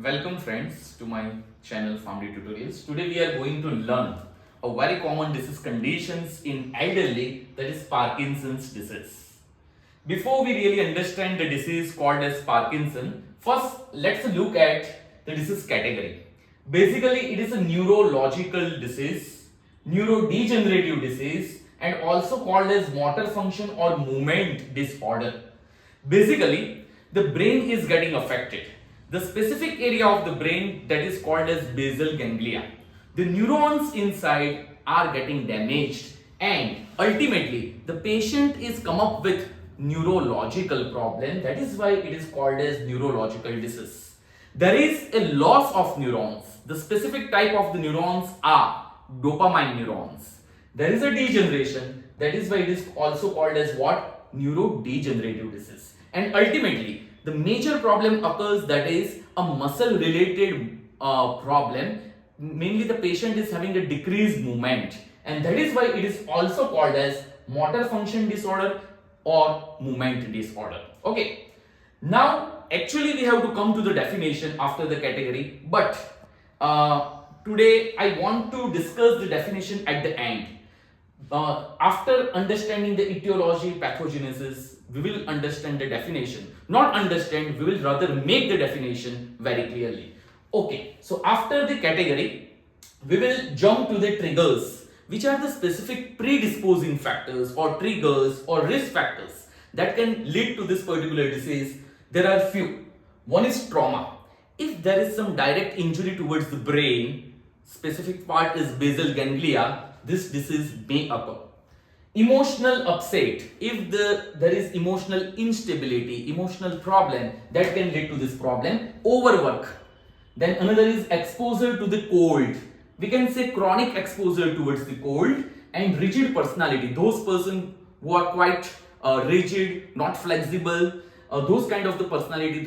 Welcome friends to my channel Family Tutorials. Today we are going to learn a very common disease conditions in elderly, that is Parkinson's disease. Before we really understand the disease called as Parkinson, first let's look at the disease category. Basically it is a neurological disease, neurodegenerative disease, and also called as motor function or movement disorder. Basically, the brain is getting affected. The specific area of the brain that is called as basal ganglia. The neurons inside are getting damaged and ultimately the patient is come up with neurological problem. That is why it is called as neurological disease. There is a loss of neurons. The specific type of the neurons are dopamine neurons. There is a degeneration. That is why it is also called as what? Neurodegenerative disease. And ultimately, the major problem occurs, that is a muscle related problem. Mainly the patient is having a decreased movement, and that is why it is also called as motor function disorder or movement disorder. Okay, now actually we have to come to the definition after the category, but today I want to discuss the definition at the end. After understanding the etiology, pathogenesis, we will understand the definition. Not understand, we will rather make the definition very clearly. Okay, so after the category, we will jump to the triggers, which are the specific predisposing factors or triggers or risk factors that can lead to this particular disease. There are few. One is trauma. If there is some direct injury towards the brain, specific part is basal ganglia, this disease may occur. Emotional upset. If there is emotional instability, emotional problem, that can lead to this problem. Overwork. Then another is exposure to the cold. We can say chronic exposure towards the cold. And rigid personality. Those persons who are quite rigid, not flexible, those kind of the personality,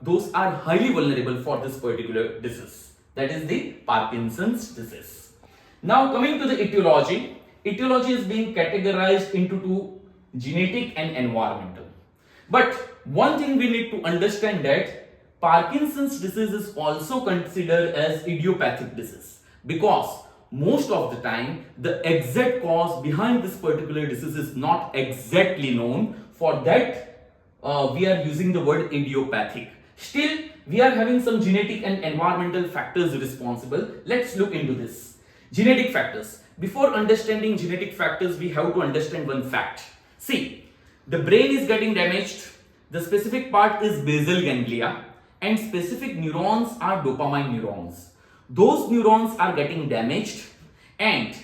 those are highly vulnerable for this particular disease. That is the Parkinson's disease. Now coming to the etiology. Etiology is being categorized into two, genetic and environmental. But one thing we need to understand that Parkinson's disease is also considered as idiopathic disease, because most of the time the exact cause behind this particular disease is not exactly known. For that we are using the word idiopathic. Still we are having some genetic and environmental factors responsible. Let's look into this. Genetic factors. Before understanding genetic factors, we have to understand one fact. See, the brain is getting damaged. The specific part is basal ganglia, and specific neurons are dopamine neurons. Those neurons are getting damaged, and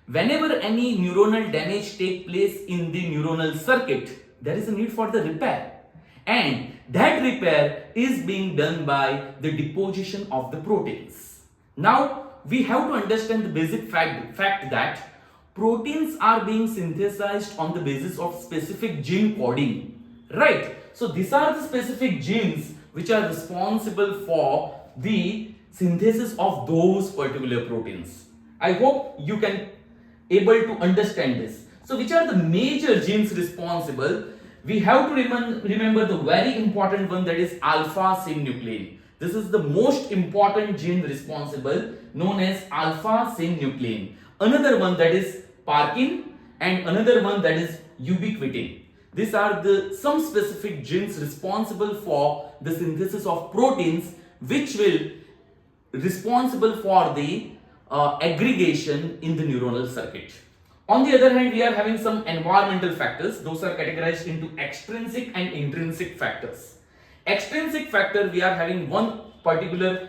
whenever any neuronal damage takes place in the neuronal circuit, there is a need for the repair. And that repair is being done by the deposition of the proteins. Now, we have to understand the basic fact that proteins are being synthesized on the basis of specific gene coding, right? So these are the specific genes which are responsible for the synthesis of those particular proteins. I hope you can able to understand this. So which are the major genes responsible? We have to remember the very important one, that is alpha synuclein. This is the most important gene responsible, known as alpha synuclein. Another one, that is Parkin, and another one, that is ubiquitin. These are the some specific genes responsible for the synthesis of proteins, which will responsible for the aggregation in the neuronal circuit. On the other hand, we are having some environmental factors. Those are categorized into extrinsic and intrinsic factors. Extrinsic factor, we are having one particular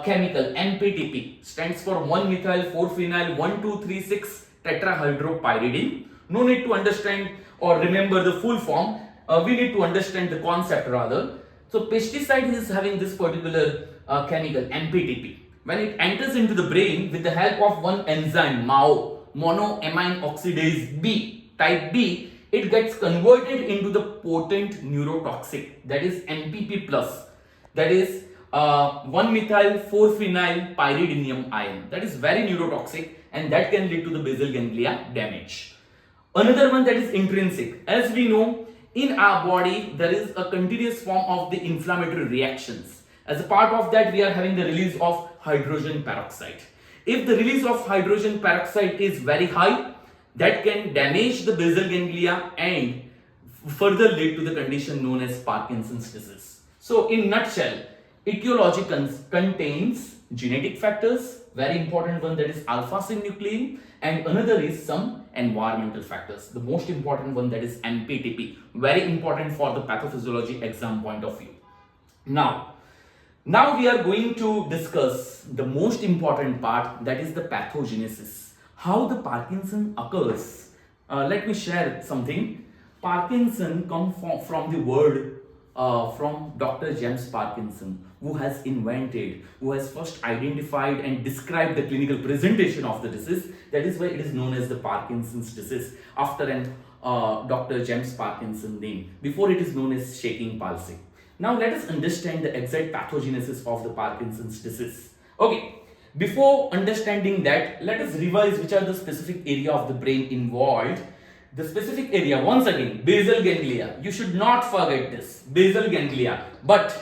chemical, NPTP, stands for 1-methyl-4-phenyl 1,2,3,6 tetrahydropyridine. No need to understand or remember the full form. We need to understand the concept rather. So pesticide is having this particular chemical, NPTP. When it enters into the brain with the help of one enzyme, MAO, monoamine oxidase B, type B, it gets converted into the potent neurotoxic, that is MPP+, that is 1-methyl-4-phenyl pyridinium ion. That is very neurotoxic, and that can lead to the basal ganglia damage. Another one, that is intrinsic. As we know, in our body there is a continuous form of the inflammatory reactions. As a part of that, we are having the release of hydrogen peroxide. If the release of hydrogen peroxide is very high, that can damage the basal ganglia and further lead to the condition known as Parkinson's disease. So in nutshell, etiology contains genetic factors, very important one, that is alpha-synuclein, and another is some environmental factors. The most important one, that is MPTP, very important for the pathophysiology exam point of view. Now we are going to discuss the most important part, that is the pathogenesis. How the Parkinson occurs. Let me share something. Parkinson comes from the word from Dr. James Parkinson, who has first identified and described the clinical presentation of the disease. That is why it is known as the Parkinson's disease, after an Dr. James Parkinson name. Before it is known as shaking palsy. Now let us understand the exact pathogenesis of the Parkinson's disease. Okay, before understanding that, let us revise which are the specific area of the brain involved. The specific area, once again, basal ganglia. You should not forget this, basal ganglia. But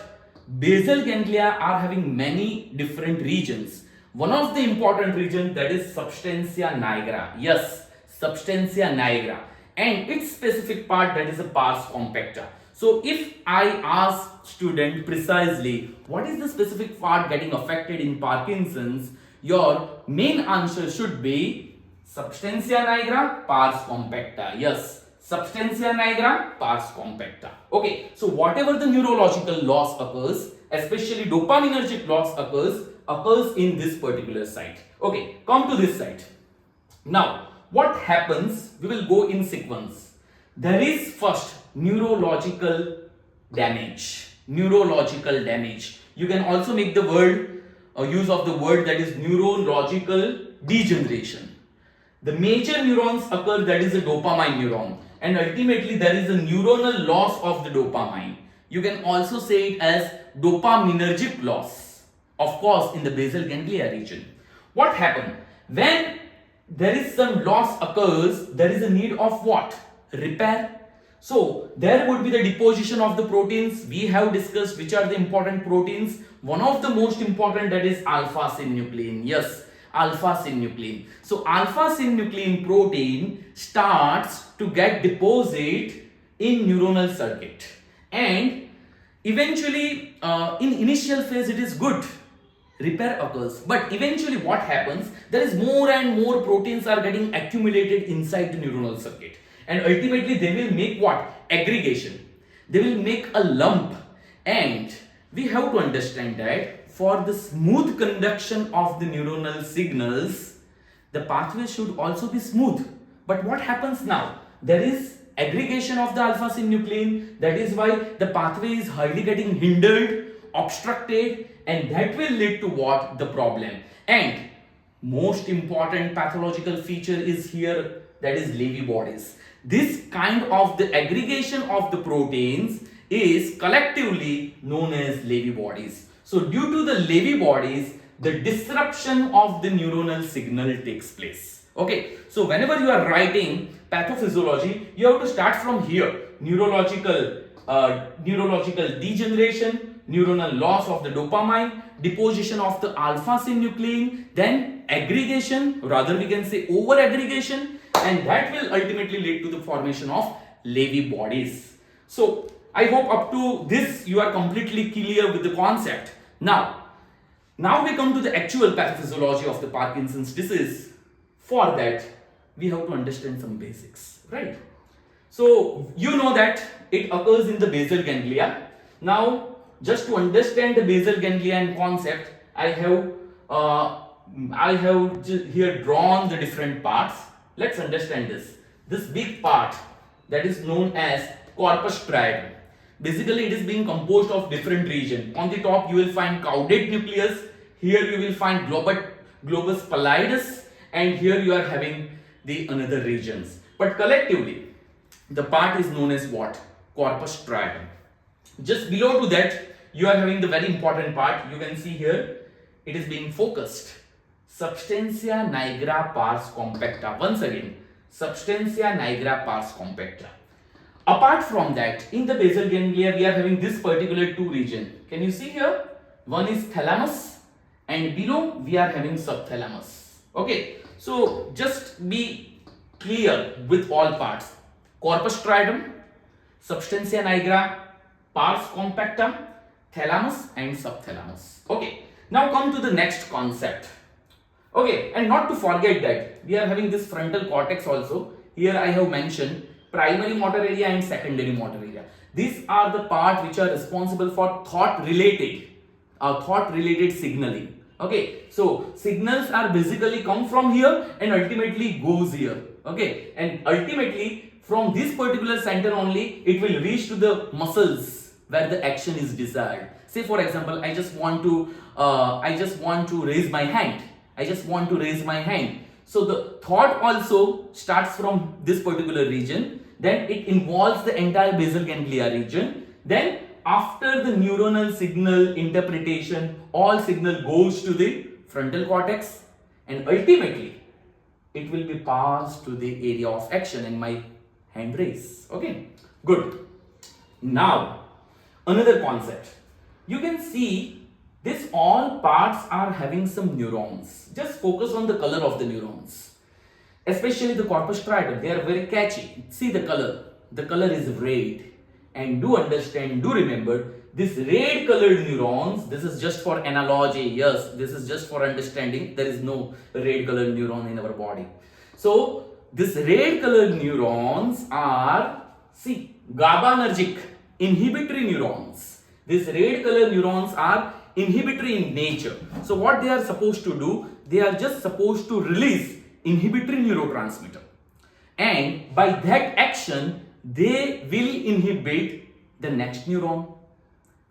basal ganglia are having many different regions. One of the important region, that is substantia nigra. Yes, substantia nigra. And its specific part, that is a pars compacta. So if I ask student precisely what is the specific part getting affected in Parkinson's, your main answer should be substantia nigra, pars compacta. Yes, substantia nigra, pars compacta. Okay, so whatever the neurological loss occurs, especially dopaminergic loss occurs in this particular site. Okay, come to this site. Now, what happens? We will go in sequence. There is first neurological damage. Neurological damage. You can also make the word use of the word, that is neurological degeneration. The major neurons occur, that is a dopamine neuron, and ultimately there is a neuronal loss of the dopamine. You can also say it as dopaminergic loss, of course in the basal ganglia region. What happens? When there is some loss occurs, there is a need of what? Repair. So there would be the deposition of the proteins. We have discussed which are the important proteins. One of the most important, that is alpha-synuclein. Yes, alpha-synuclein. So alpha-synuclein protein starts to get deposit in neuronal circuit, and eventually in initial phase it is good, repair occurs, but eventually what happens, there is more and more proteins are getting accumulated inside the neuronal circuit, and ultimately they will make what? Aggregation. They will make a lump, and we have to understand that for the smooth conduction of the neuronal signals, the pathway should also be smooth. But what happens now? There is aggregation of the alpha-synuclein. That is why the pathway is highly getting hindered, obstructed, and that will lead to what? The problem. And most important pathological feature is here, that is Levy bodies. This kind of the aggregation of the proteins is collectively known as Levy bodies. So due to the Levy bodies, the disruption of the neuronal signal takes place. Okay, so whenever you are writing pathophysiology, you have to start from here. Neurological degeneration, neuronal loss of the dopamine, deposition of the alpha-synuclein, then aggregation, rather we can say over-aggregation, and that will ultimately lead to the formation of Levy bodies. So I hope up to this you are completely clear with the concept. Now we come to the actual pathophysiology of the Parkinson's disease. For that, we have to understand some basics, right? So you know that it occurs in the basal ganglia. Now, just to understand the basal ganglia and concept, I have here drawn the different parts. Let's understand this. This big part, that is known as corpus striatum. Basically, it is being composed of different regions. On the top, you will find caudate nucleus. Here you will find globus pallidus, and here you are having the another regions. But collectively, the part is known as what? Corpus striatum. Just below to that, you are having the very important part. You can see here, it is being focused. Substantia nigra pars compacta. Once again, substantia nigra pars compacta. Apart from that, in the basal ganglia, we are having this particular two region. Can you see here? one is thalamus, and below we are having subthalamus. Okay, so just be clear with all parts. Corpus striatum, substantia nigra, pars compacta, thalamus and subthalamus. Okay, now come to the next concept. Okay, and not to forget that we are having this frontal cortex also. Here I have mentioned primary motor area and secondary motor area. These are the parts which are responsible for thought related signaling. Okay, so signals are basically come from here and ultimately goes here. Okay, and ultimately from this particular center only it will reach to the muscles where the action is desired. Say for example, I just want to raise my hand. So the thought also starts from this particular region, then it involves the entire basal ganglia region. Then after the neuronal signal interpretation, all signal goes to the frontal cortex and ultimately it will be passed to the area of action in my hand raise. Okay, good. Now another concept. You can see this all parts are having some neurons. Just focus on the color of the neurons. Especially the corpus striatum, they are very catchy. See the color. The color is red. And do understand, do remember, this red colored neurons, this is just for analogy. Yes, this is just for understanding. There is no red colored neuron in our body. So this red colored neurons are, see, GABAergic, inhibitory neurons. These red colored neurons are inhibitory in nature. So what they are supposed to do, they are just supposed to release inhibitory neurotransmitter, and by that action they will inhibit the next neuron.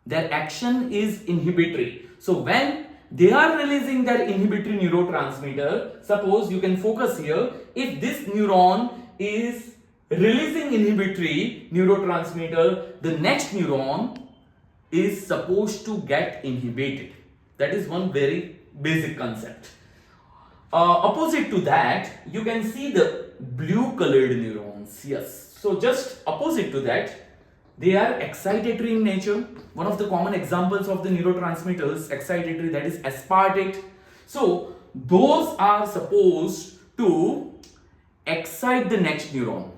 Their action is inhibitory. So when they are releasing their inhibitory neurotransmitter, suppose you can focus here, if this neuron is releasing inhibitory neurotransmitter, the next neuron is supposed to get inhibited. That is one very basic concept. Opposite to that, you can see the blue colored neurons. Yes, so just opposite to that, they are excitatory in nature. One of the common examples of the neurotransmitters excitatory, that is aspartate. So those are supposed to excite the next neuron.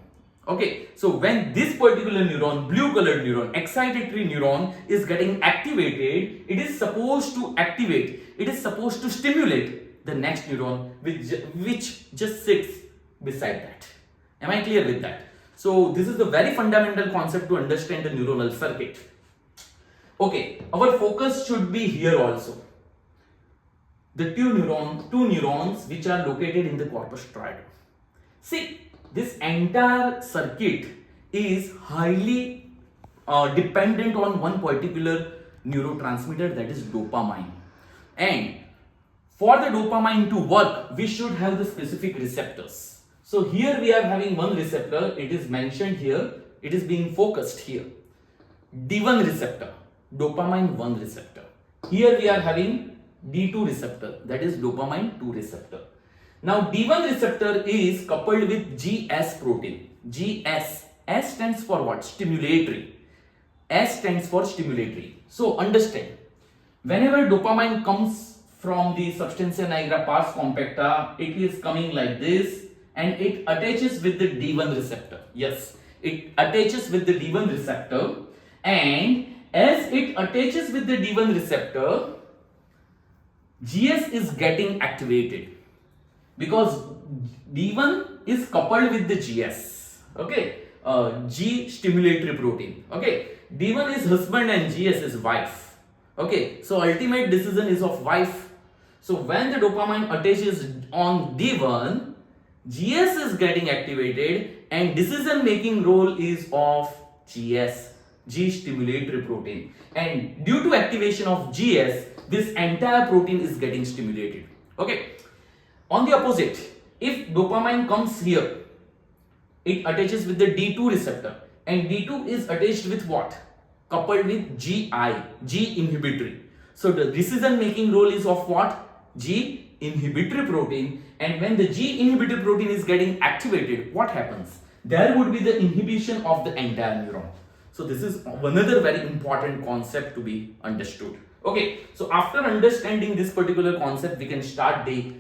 Okay, so when this particular neuron, blue colored neuron, excitatory neuron is getting activated, it is supposed to activate, it is supposed to stimulate the next neuron which just sits beside that. Am I clear with that? So this is the very fundamental concept to understand the neuronal circuit. Okay, our focus should be here also. The two neurons which are located in the corpus striatum. See, this entire circuit is highly dependent on one particular neurotransmitter, that is dopamine. And for the dopamine to work, we should have the specific receptors. So here we are having one receptor, it is mentioned here, it is being focused here. D1 receptor, dopamine 1 receptor. Here we are having D2 receptor, that is dopamine 2 receptor. Now D1 receptor is coupled with GS protein. GS, S stands for what? Stimulatory. S stands for stimulatory. So understand, whenever dopamine comes from the substantia nigra pars compacta, it is coming like this and it attaches with the D1 receptor. Yes, it attaches with the D1 receptor, and as it attaches with the D1 receptor, GS is getting activated because D1 is coupled with the GS. Okay, G stimulatory protein. Okay, D1 is husband and GS is wife. Okay, so ultimate decision is of wife. So when the dopamine attaches on D1, GS is getting activated and decision making role is of GS, G stimulatory protein. And due to activation of GS, this entire protein is getting stimulated. Okay. On the opposite, if dopamine comes here, it attaches with the D2 receptor, and D2 is attached with what? Coupled with GI, G inhibitory. So the decision making role is of what? G inhibitory protein, and when the G inhibitory protein is getting activated, what happens? There would be the inhibition of the entire neuron. So this is another very important concept to be understood. Okay, so after understanding this particular concept, we can start the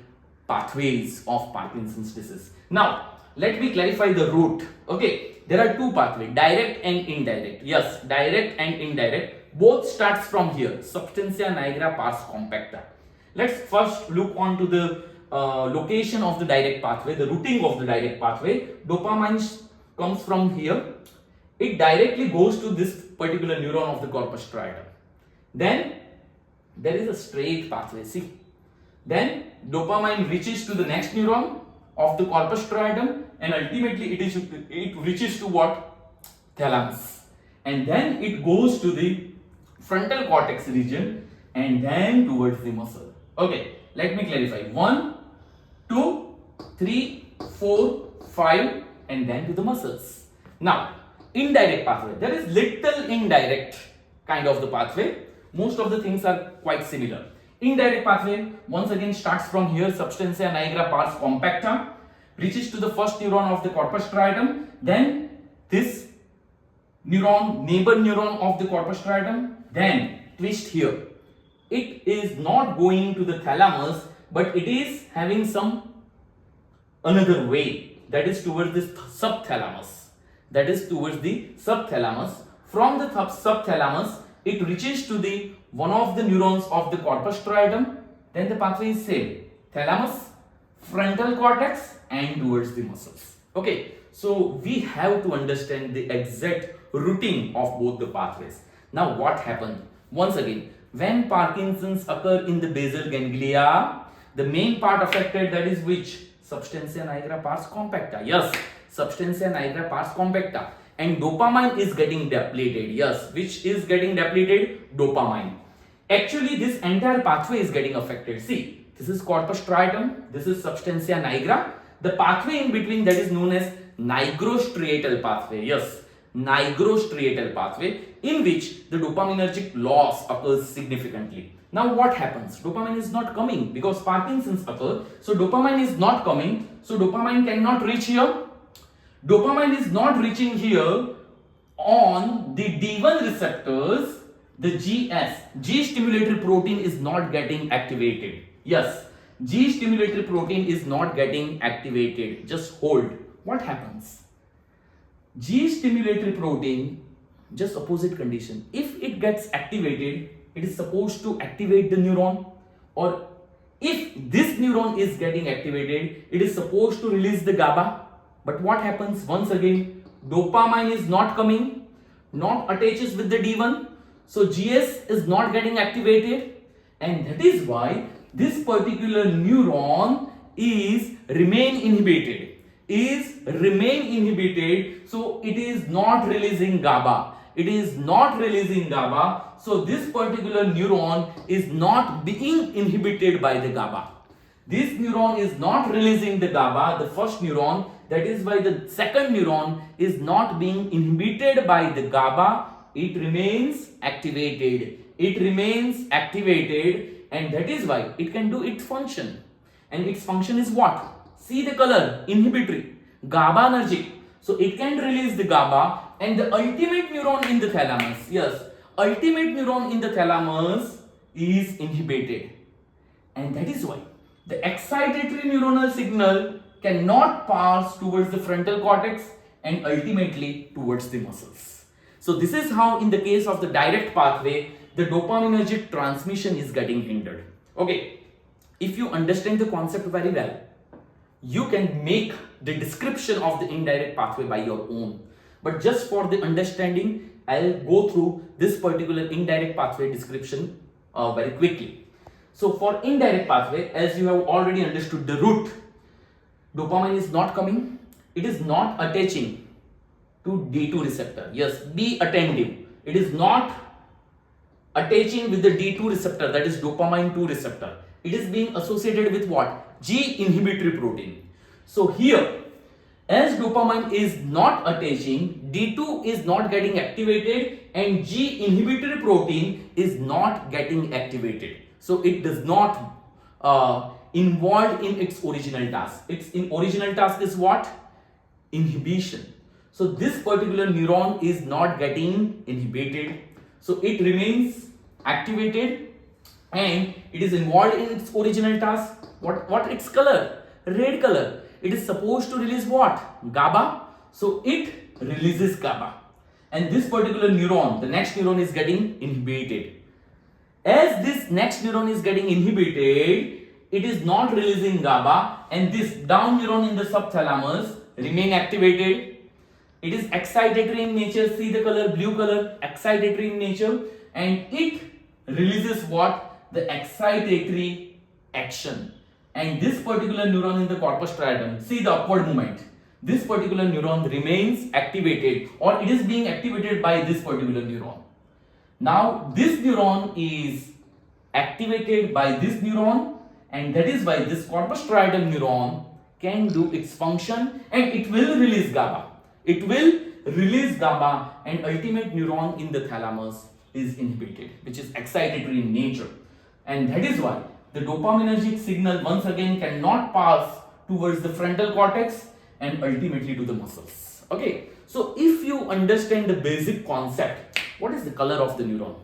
pathways of Parkinson's disease. Now, let me clarify the route. Okay, there are two pathways, direct and indirect. Yes, direct and indirect. Both starts from here, substantia nigra pars compacta. Let's first look on to the location of the direct pathway, the routing of the direct pathway. Dopamine comes from here. It directly goes to this particular neuron of the corpus striatum. Then there is a straight pathway, see. Then dopamine reaches to the next neuron of the corpus striatum, and ultimately it reaches to what? Thalamus. And then it goes to the frontal cortex region and then towards the muscle. Okay, let me clarify. 1, 2, 3, 4, 5 and then to the muscles. Now, indirect pathway. There is little indirect kind of the pathway. Most of the things are quite similar. Indirect pathway once again starts from here, substantia nigra pars compacta, reaches to the first neuron of the corpus striatum, then this neuron, neighbor neuron of the corpus striatum, then twist here. It is not going to the thalamus, but it is having some another way, that is towards the subthalamus. That is towards the subthalamus. From the subthalamus, it reaches to the one of the neurons of the corpus striatum. Then the pathway is same, thalamus, frontal cortex and towards the muscles. Okay, so we have to understand the exact routing of both the pathways. Now what happened? Once again, when Parkinson's occur in the basal ganglia, the main part affected, that is which? Substantia nigra pars compacta. Yes, substantia nigra pars compacta. And dopamine is getting depleted. Yes, which is getting depleted? Dopamine. Actually, this entire pathway is getting affected. See, this is corpus striatum, this is substantia nigra. The pathway in between, that is known as nigrostriatal pathway. Yes, nigrostriatal pathway, in which the dopaminergic loss occurs significantly. Now what happens? Dopamine is not coming because Parkinson's occur. So dopamine is not coming. So dopamine cannot reach here. Dopamine is not reaching here on the D1 receptors. The G stimulatory protein is not getting activated. Yes, G stimulatory protein is not getting activated. Just hold. What happens? G stimulatory protein, just opposite condition. If it gets activated, it is supposed to activate the neuron, or if this neuron is getting activated, it is supposed to release the GABA. But what happens? Once again, dopamine is not coming, not attaches with the D1. So GS is not getting activated, and that is why this particular neuron is remain inhibited. So it is not releasing GABA. It is not releasing GABA. So this particular neuron is not being inhibited by the GABA. This neuron is not releasing the GABA, the first neuron. That is why the second neuron is not being inhibited by the GABA. It remains activated. And that is why it can do its function. And its function is what? See the color, inhibitory, GABAergic. So it can release the GABA, and the ultimate neuron in the thalamus, yes, ultimate neuron in the thalamus is inhibited. And that is why the excitatory neuronal signal cannot pass towards the frontal cortex and ultimately towards the muscles. So this is how in the case of the direct pathway, the dopaminergic transmission is getting hindered. Okay, if you understand the concept very well, you can make the description of the indirect pathway by your own. But just for the understanding, I'll go through this particular indirect pathway description very quickly. So for indirect pathway, as you have already understood the route, dopamine is not coming, it is not attaching to D2 receptor. Yes, be attentive. It is not attaching with the D2 receptor, that is dopamine 2 receptor. It is being associated with what? G inhibitory protein. So here, as dopamine is not attaching, D2 is not getting activated and G inhibitory protein is not getting activated. So it does not involved in its original task. Its original task is what? Inhibition. So this particular neuron is not getting inhibited. So it remains activated and it is involved in its original task. What its color? Red color. It is supposed to release what? GABA. So it releases GABA, and this particular neuron, the next neuron, is getting inhibited. As this next neuron is getting inhibited, it is not releasing GABA, and this down neuron in the subthalamus remain activated. It is excitatory in nature. See the color, blue color, excitatory in nature, and it releases what? The excitatory action. And this particular neuron in the corpus striatum, see the upward movement. This particular neuron remains activated, or it is being activated by this particular neuron. Now this neuron is activated by this neuron, and that is why this corpus striatum neuron can do its function, and it will release GABA. It will release GABA, and ultimate neuron in the thalamus is inhibited, which is excitatory in nature. And that is why the dopaminergic signal once again cannot pass towards the frontal cortex and ultimately to the muscles. Okay, so if you understand the basic concept, what is the color of the neuron?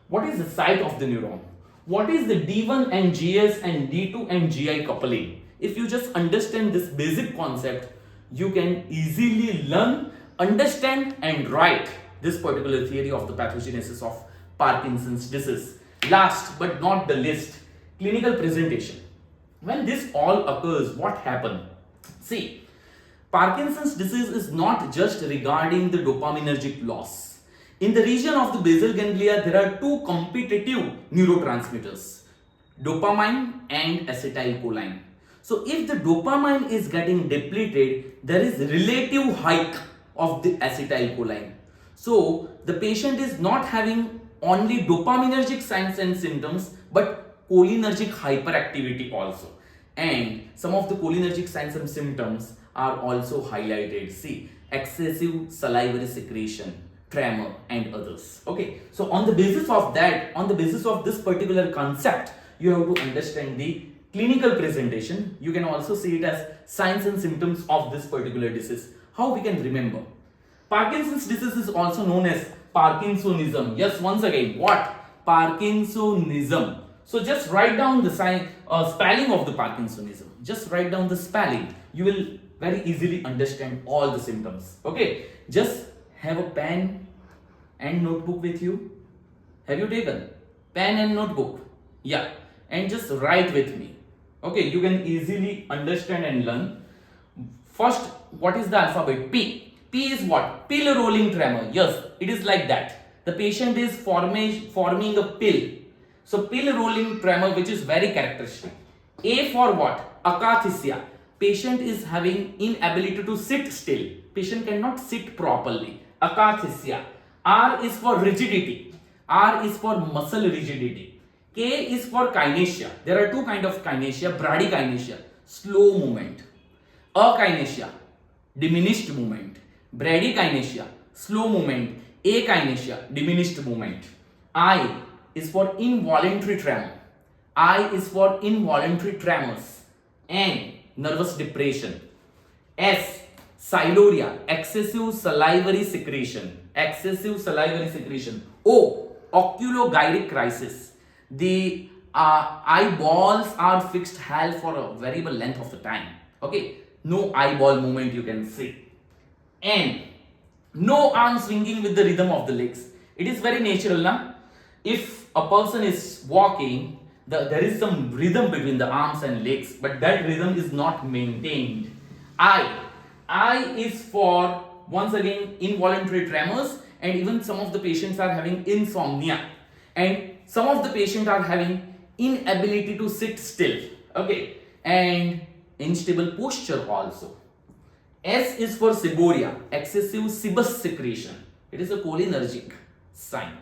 What is the site of the neuron? What is the D1 and GS and D2 and GI coupling? If you just understand this basic concept, you can easily learn, understand and write this particular theory of the pathogenesis of Parkinson's disease. Last but not the least, clinical presentation. When this all occurs, what happens? See, Parkinson's disease is not just regarding the dopaminergic loss. In the region of the basal ganglia, there are two competitive neurotransmitters, dopamine and acetylcholine. So if the dopamine is getting depleted, there is relative hike of the acetylcholine. So the patient is not having only dopaminergic signs and symptoms, but cholinergic hyperactivity also. And some of the cholinergic signs and symptoms are also highlighted. See, excessive salivary secretion, tremor and others. Okay, so on the basis of that, on the basis of this particular concept, you have to understand the clinical presentation. You can also see it as signs and symptoms of this particular disease. How we can remember? Parkinson's disease is also known as Parkinsonism. Yes, once again, what? Parkinsonism. So just write down the spelling of the Parkinsonism. Just write down the spelling. You will very easily understand all the symptoms. Okay, just have a pen and notebook with you. Have you taken pen and notebook? Yeah, and just write with me. Okay, you can easily understand and learn. First, what is the alphabet? P. P is what? Pill rolling tremor. Yes, it is like that. The patient is forming a pill. So pill rolling tremor, which is very characteristic. A for what? Akathisia. Patient is having inability to sit still. Patient cannot sit properly. Akathisia. R is for rigidity. R is for muscle rigidity. K is for kinesia. There are two kinds of kinesia. Bradykinesia, slow movement. Akinesia, diminished movement. Bradykinesia, slow movement. Akinesia, diminished movement. I is for involuntary tremor. I is for involuntary tremors. N, nervous depression. S, siluria, excessive salivary secretion. Excessive salivary secretion. O, oculogyric crisis. The eyeballs are fixed held for a variable length of the time. Okay, no eyeball movement you can see. And no arm swinging with the rhythm of the legs. It is very natural, na? If a person is walking, there is some rhythm between the arms and legs, but that rhythm is not maintained. I is for, once again, involuntary tremors, and even some of the patients are having insomnia, and some of the patients are having inability to sit still. Okay, and unstable posture also. S is for seborrhea, excessive sebous secretion. It is a cholinergic sign.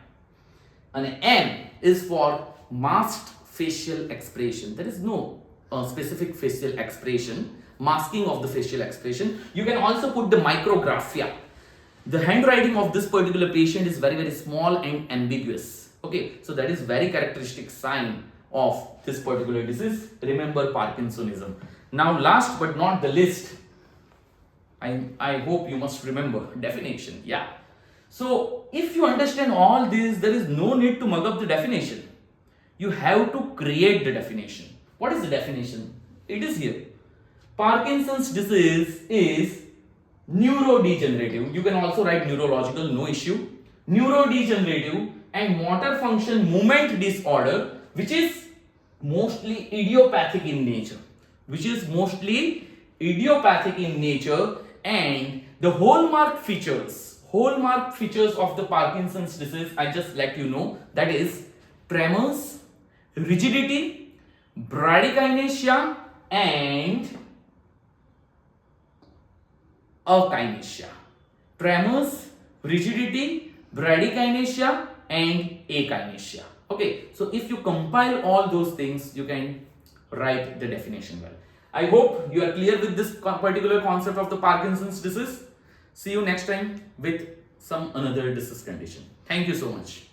And M is for masked facial expression. There is no specific facial expression, masking of the facial expression. You can also put the micrographia. The handwriting of this particular patient is very, very small and ambiguous. Okay, so that is very characteristic sign of this particular disease. Remember Parkinsonism. Now, last but not the least, I hope you must remember definition. Yeah. So if you understand all this, there is no need to mug up the definition. you have to create the definition. What is the definition? It is here. Parkinson's disease is neurodegenerative. You can also write neurological, no issue. Neurodegenerative and motor function movement disorder, which is mostly idiopathic in nature. And the hallmark features of the Parkinson's disease, I just let you know, that is tremors, rigidity, bradykinesia and akinesia. Tremors, rigidity, bradykinesia and akinesia. Okay, so if you compile all those things, you can write the definition well. I hope you are clear with this particular concept of the Parkinson's disease. See you next time with some another disease condition. Thank you so much.